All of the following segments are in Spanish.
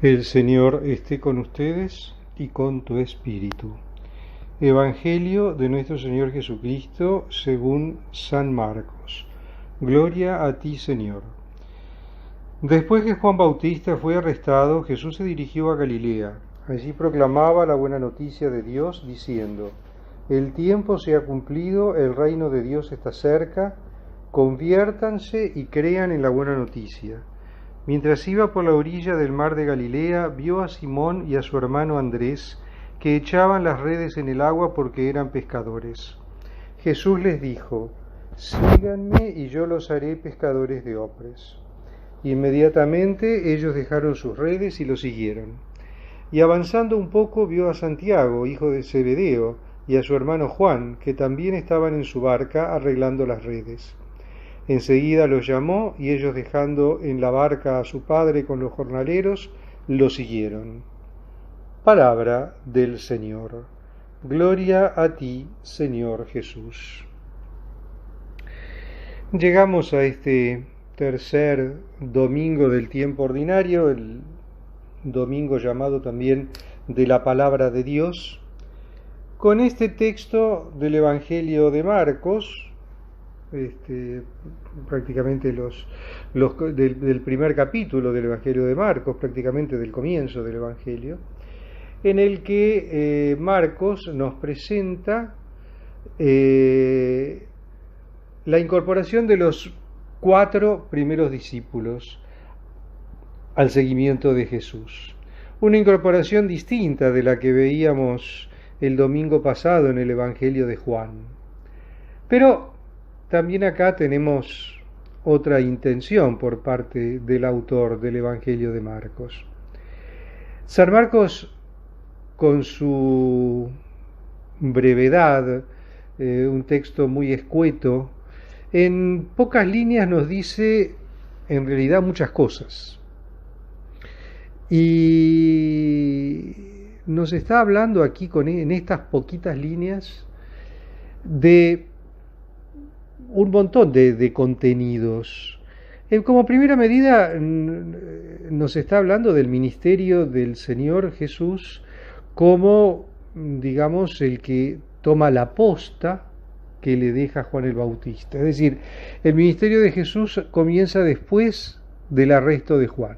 El Señor esté con ustedes y con tu espíritu. Evangelio de nuestro Señor Jesucristo según San Marcos. Gloria a ti, Señor. Después que Juan Bautista fue arrestado, Jesús se dirigió a Galilea. Allí proclamaba la buena noticia de Dios, diciendo: El tiempo se ha cumplido, el reino de Dios está cerca, conviértanse y crean en la buena noticia. Mientras iba por la orilla del mar de Galilea, vio a Simón y a su hermano Andrés, que echaban las redes en el agua porque eran pescadores. Jesús les dijo: Síganme y yo los haré pescadores de hombres. Inmediatamente ellos dejaron sus redes y lo siguieron. Y avanzando un poco vio a Santiago, hijo de Zebedeo, y a su hermano Juan, que también estaban en su barca arreglando las redes. Enseguida los llamó y ellos, dejando en la barca a su padre con los jornaleros, lo siguieron. Palabra del Señor. Gloria a ti, Señor Jesús. Llegamos a este tercer domingo del tiempo ordinario, el domingo llamado también de la Palabra de Dios, con este texto del Evangelio de Marcos, prácticamente del primer capítulo del Evangelio de Marcos, prácticamente del comienzo del Evangelio, en el que Marcos nos presenta la incorporación de los 4 primeros discípulos al seguimiento de Jesús. Una incorporación distinta de la que veíamos el domingo pasado en el Evangelio de Juan. Pero también acá tenemos otra intención por parte del autor del Evangelio de Marcos. San Marcos, con su brevedad, un texto muy escueto, en pocas líneas nos dice en realidad muchas cosas. Y nos está hablando aquí en estas poquitas líneas de un montón de contenidos. Como primera medida nos está hablando del ministerio del Señor Jesús como, digamos, el que toma la posta que le deja Juan el Bautista. Es decir, el ministerio de Jesús comienza después del arresto de Juan.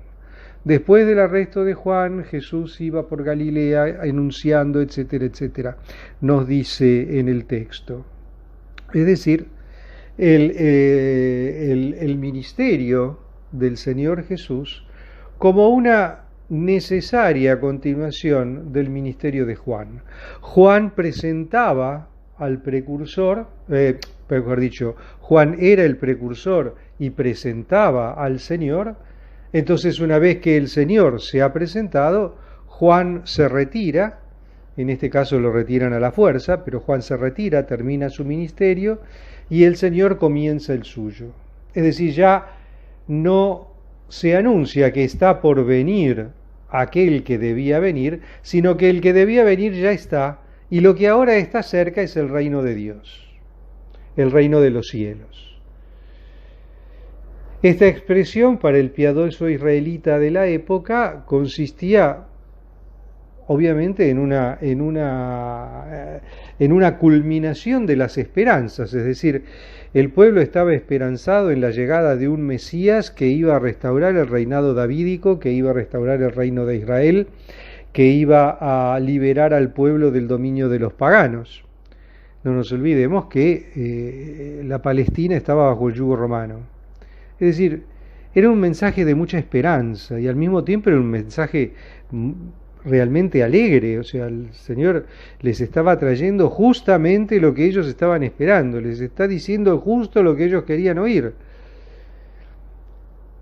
Después del arresto de Juan, Jesús iba por Galilea anunciando, etcétera, etcétera, nos dice en el texto. Es decir, el ministerio del Señor Jesús como una necesaria continuación del ministerio de Juan. Juan presentaba al precursor, mejor dicho, Juan era el precursor y presentaba al Señor. Entonces, una vez que el Señor se ha presentado, Juan se retira, en este caso lo retiran a la fuerza, pero Juan se retira, termina su ministerio y el Señor comienza el suyo. Es decir, ya no se anuncia que está por venir aquel que debía venir, sino que el que debía venir ya está, y lo que ahora está cerca es el reino de Dios, el reino de los cielos. Esta expresión para el piadoso israelita de la época consistía obviamente en una culminación de las esperanzas, es decir, el pueblo estaba esperanzado en la llegada de un Mesías que iba a restaurar el reinado davídico, que iba a restaurar el reino de Israel, que iba a liberar al pueblo del dominio de los paganos. No nos olvidemos que la Palestina estaba bajo el yugo romano. Es decir, era un mensaje de mucha esperanza y al mismo tiempo era un mensaje realmente alegre. O sea, el Señor les estaba trayendo justamente lo que ellos estaban esperando, les está diciendo justo lo que ellos querían oír.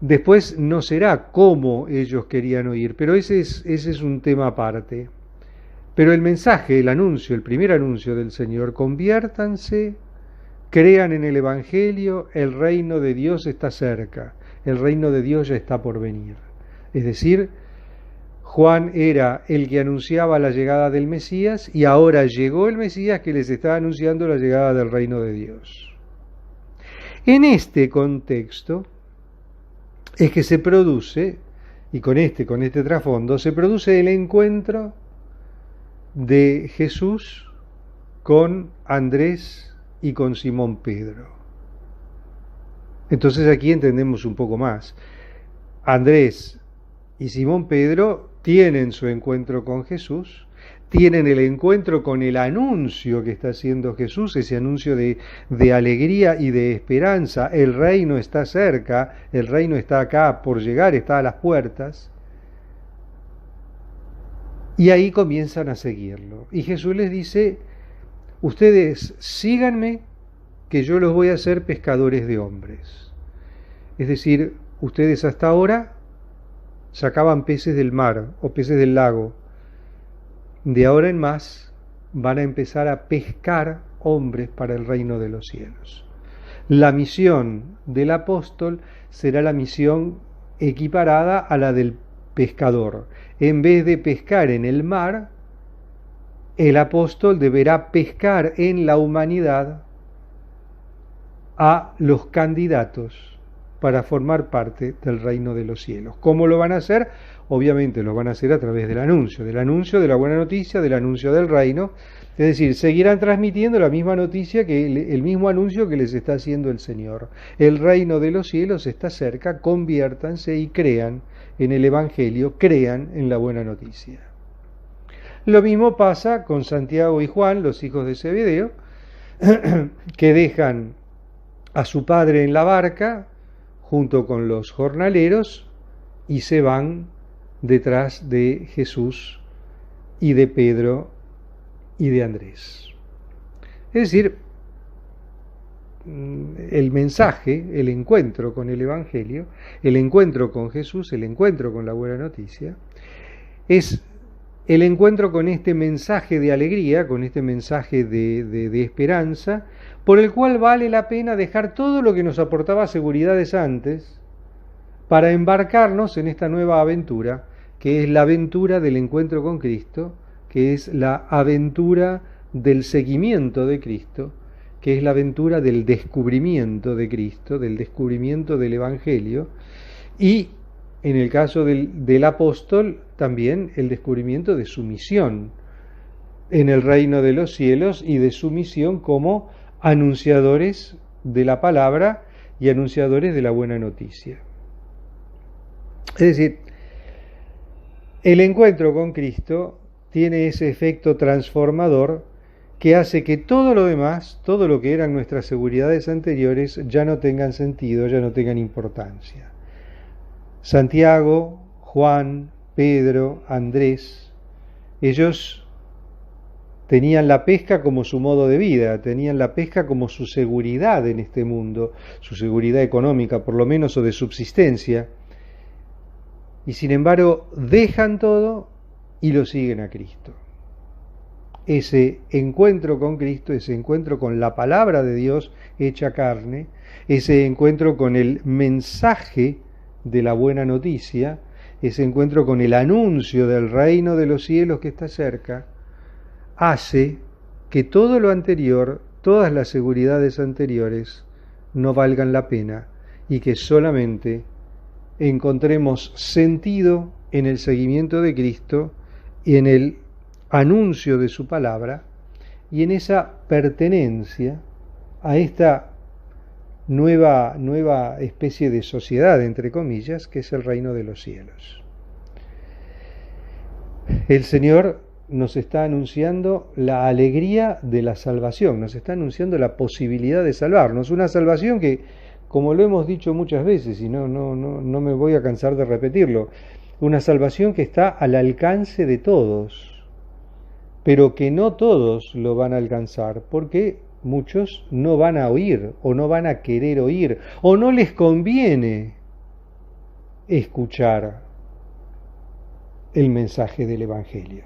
Después no será como ellos querían oír, pero ese es un tema aparte. Pero el mensaje, el anuncio, el primer anuncio del Señor: conviértanse, crean en el Evangelio, el reino de Dios está cerca, el reino de Dios ya está por venir. Es decir, Juan era el que anunciaba la llegada del Mesías y ahora llegó el Mesías que les está anunciando la llegada del reino de Dios. En este contexto es que se produce y con este trasfondo, se produce el encuentro de Jesús con Andrés y con Simón Pedro. Entonces aquí entendemos un poco más. Andrés y Simón Pedro tienen su encuentro con Jesús, tienen el encuentro con el anuncio que está haciendo Jesús, ese anuncio de alegría y de esperanza. El reino está cerca, el reino está acá por llegar, está a las puertas. Y ahí comienzan a seguirlo. Y Jesús les dice, ustedes síganme, que yo los voy a hacer pescadores de hombres. Es decir, ustedes hasta ahora sacaban peces del mar o peces del lago. De ahora en más van a empezar a pescar hombres para el reino de los cielos. La misión del apóstol será la misión equiparada a la del pescador. En vez de pescar en el mar, el apóstol deberá pescar en la humanidad a los candidatos para formar parte del reino de los cielos. ¿Cómo lo van a hacer? Obviamente lo van a hacer a través del anuncio de la buena noticia, del anuncio del reino. Es decir, seguirán transmitiendo la misma noticia, el mismo anuncio que les está haciendo el Señor. El reino de los cielos está cerca, conviértanse y crean en el Evangelio, crean en la buena noticia. Lo mismo pasa con Santiago y Juan, los hijos de Zebedeo, que dejan a su padre en la barca junto con los jornaleros y se van detrás de Jesús y de Pedro y de Andrés. Es decir, el mensaje, el encuentro con el Evangelio, el encuentro con Jesús, el encuentro con la buena noticia, es el encuentro con este mensaje de alegría, con este mensaje de esperanza, por el cual vale la pena dejar todo lo que nos aportaba seguridades antes para embarcarnos en esta nueva aventura, que es la aventura del encuentro con Cristo, que es la aventura del seguimiento de Cristo, que es la aventura del descubrimiento de Cristo, del descubrimiento del Evangelio, y en el caso del apóstol también el descubrimiento de su misión en el reino de los cielos y de su misión como anunciadores de la palabra y anunciadores de la buena noticia. Es decir, el encuentro con Cristo tiene ese efecto transformador que hace que todo lo demás, todo lo que eran nuestras seguridades anteriores, ya no tengan sentido, ya no tengan importancia. Santiago, Juan, Pedro, Andrés, ellos tenían la pesca como su modo de vida, tenían la pesca como su seguridad en este mundo, su seguridad económica por lo menos o de subsistencia, y sin embargo dejan todo y lo siguen a Cristo. Ese encuentro con Cristo, ese encuentro con la palabra de Dios hecha carne, ese encuentro con el mensaje de la buena noticia, ese encuentro con el anuncio del reino de los cielos que está cerca, hace que todo lo anterior, todas las seguridades anteriores, no valgan la pena y que solamente encontremos sentido en el seguimiento de Cristo y en el anuncio de su palabra y en esa pertenencia a esta nueva especie de sociedad, entre comillas, que es el reino de los cielos. El Señor nos está anunciando la alegría de la salvación, nos está anunciando la posibilidad de salvarnos, una salvación que, como lo hemos dicho muchas veces, y no me voy a cansar de repetirlo, una salvación que está al alcance de todos, pero que no todos lo van a alcanzar, porque muchos no van a oír, o no van a querer oír, o no les conviene escuchar el mensaje del Evangelio.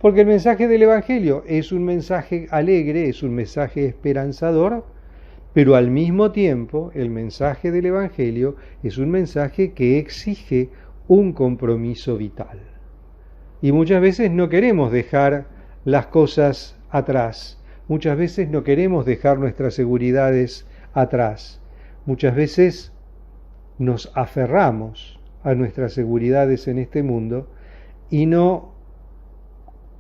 Porque el mensaje del Evangelio es un mensaje alegre, es un mensaje esperanzador, pero al mismo tiempo el mensaje del Evangelio es un mensaje que exige un compromiso vital. Y muchas veces no queremos dejar las cosas atrás, muchas veces no queremos dejar nuestras seguridades atrás, muchas veces nos aferramos a nuestras seguridades en este mundo y no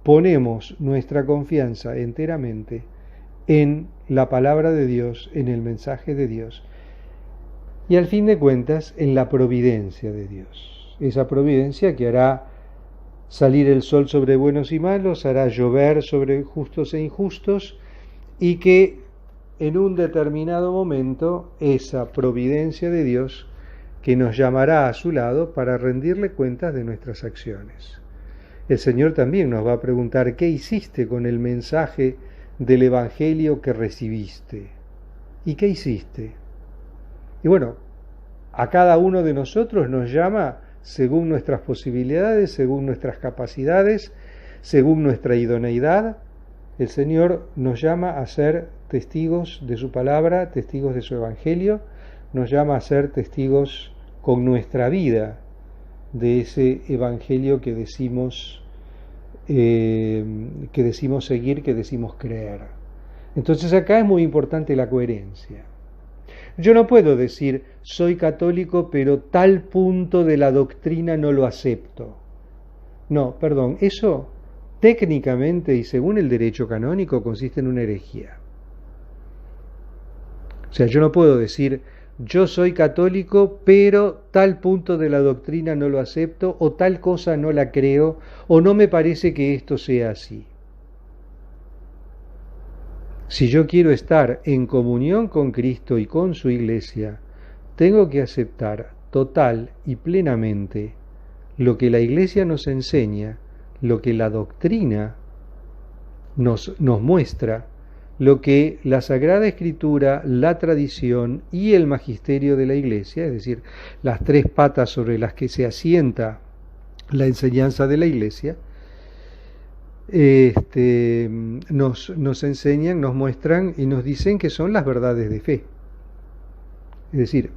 ponemos nuestra confianza enteramente en la palabra de Dios, en el mensaje de Dios y al fin de cuentas en la providencia de Dios. Esa providencia que hará salir el sol sobre buenos y malos, hará llover sobre justos e injustos y que en un determinado momento esa providencia de Dios que nos llamará a su lado para rendirle cuentas de nuestras acciones. El Señor también nos va a preguntar ¿qué hiciste con el mensaje del Evangelio que recibiste? ¿Y qué hiciste? Y bueno, a cada uno de nosotros nos llama según nuestras posibilidades, según nuestras capacidades, según nuestra idoneidad. El Señor nos llama a ser testigos de su palabra, testigos de su Evangelio, nos llama a ser testigos con nuestra vida de ese Evangelio que decimos seguir, que decimos creer. Entonces acá es muy importante la coherencia. Yo no puedo decir, soy católico, pero tal punto de la doctrina no lo acepto. No, perdón, eso técnicamente y según el derecho canónico consiste en una herejía. O sea, yo no puedo decir, yo soy católico, pero tal punto de la doctrina no lo acepto, o tal cosa no la creo, o no me parece que esto sea así. Si yo quiero estar en comunión con Cristo y con su Iglesia, tengo que aceptar total y plenamente lo que la Iglesia nos enseña, lo que la doctrina nos muestra, lo que la Sagrada Escritura, la tradición y el magisterio de la Iglesia, es decir, las tres patas sobre las que se asienta la enseñanza de la Iglesia, nos enseñan, nos muestran y nos dicen que son las verdades de fe. Es decir,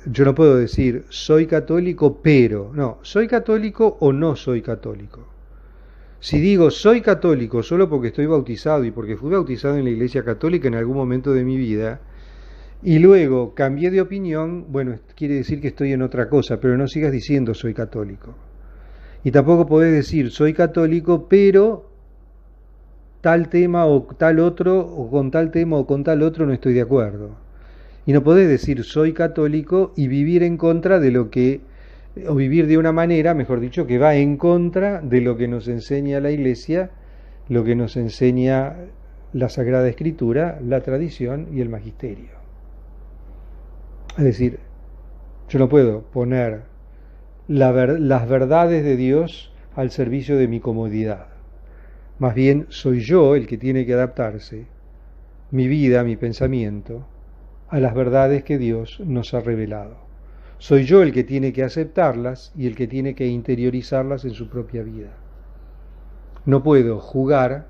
yo no puedo decir soy católico pero, no, soy católico o no soy católico. Si digo soy católico solo porque estoy bautizado y porque fui bautizado en la Iglesia Católica en algún momento de mi vida y luego cambié de opinión, bueno, quiere decir que estoy en otra cosa, pero no sigas diciendo soy católico. Y tampoco podés decir soy católico pero tal tema o tal otro, o con tal tema o con tal otro no estoy de acuerdo. Y no podés decir soy católico y vivir en contra de lo que, o vivir de una manera, mejor dicho, que va en contra de lo que nos enseña la Iglesia, lo que nos enseña la Sagrada Escritura, la tradición y el magisterio. Es decir, yo no puedo poner las verdades de Dios al servicio de mi comodidad. Más bien soy yo el que tiene que adaptarse, mi vida, mi pensamiento, a las verdades que Dios nos ha revelado. Soy yo el que tiene que aceptarlas y el que tiene que interiorizarlas en su propia vida. No puedo jugar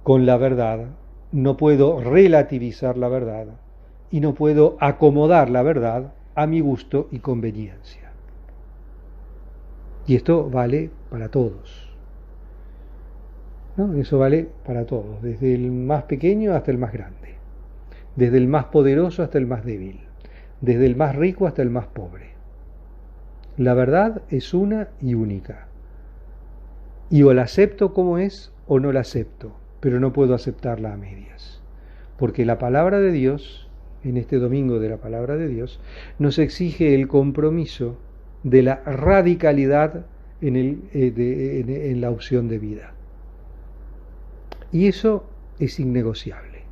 con la verdad, no puedo relativizar la verdad y no puedo acomodar la verdad a mi gusto y conveniencia. Y esto vale para todos, ¿no? Eso vale para todos, desde el más pequeño hasta el más grande, desde el más poderoso hasta el más débil, desde el más rico hasta el más pobre. La verdad es una y única. Y o la acepto como es o no la acepto, pero no puedo aceptarla a medias. Porque la palabra de Dios, en este domingo de la palabra de Dios, nos exige el compromiso de la radicalidad en la opción de vida. Y eso es innegociable.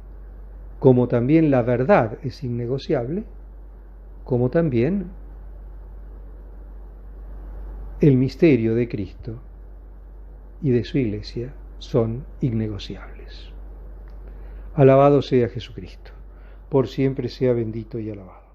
Como también la verdad es innegociable, como también el misterio de Cristo y de su Iglesia son innegociables. Alabado sea Jesucristo, por siempre sea bendito y alabado.